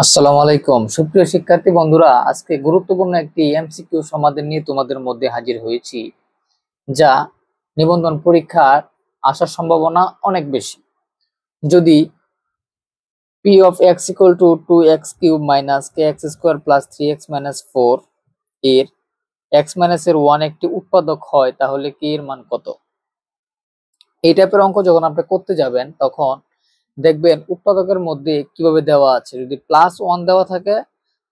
আসসালামু আলাইকুম সুপ্রিয় শিক্ষার্থী বন্ধুরা, আজকে গুরুত্বপূর্ণ একটি এমসিকিউ সমাধান নিয়ে তোমাদের মধ্যে হাজির হয়েছি, যা নিবন্ধন পরীক্ষার আসার সম্ভাবনা অনেক বেশি। যদি p of x equal to 2x cube minus kx square plus 3x minus 4 এর x minus এর 1 একটি উৎপাদক হয়, তাহলে k এর মান কত? এই টাইপের অঙ্ক যখন আপনি করতে যাবেন তখন দেখবেন উৎপাদকের মধ্যে কিভাবে দেওয়া আছে। যদি +1 দেওয়া থাকে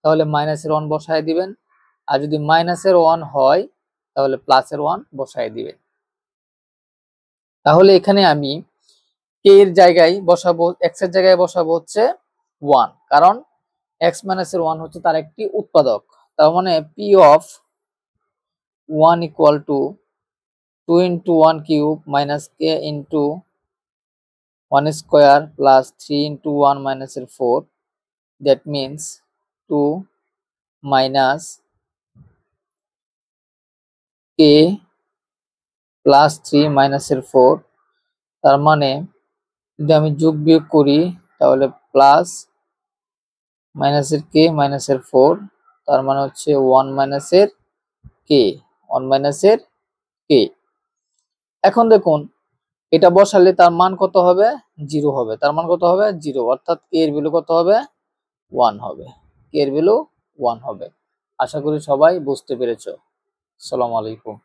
তাহলে মাইনাসের 1 বসায় দিবেন, আর যদি মাইনাসের 1 হয় তাহলে প্লাসের 1 বসায় দিবেন। তাহলে এখানে আমি k এর জায়গায় বসাবো, x এর জায়গায় বসাবো হচ্ছে 1, কারণ x মাইনাসের 1 হচ্ছে তার একটি উৎপাদক। তার মানে p of 1 equal to 2 into 1 cube minus k into 1 square plus 3 into 1 minus 4, that means 2 minus k plus 3 minus 4। তার মানে যদি আমি যোগ বিয়োগ করি তাহলে প্লাস মাইনাসের k মাইনাসের 4, তার মানে হচ্ছে 1 মাইনাসের k, 1 মাইনাসের k। এখন দেখুন এটা বসালে তার মান কত হবে? 0 হবে। তার মান কত হবে? 0, অর্থাৎ k এর ভ্যালু কত হবে? 1 হবে। k এর ভ্যালু 1 হবে। আশা করি সবাই বুঝতে পেরেছো। আসসালামু আলাইকুম।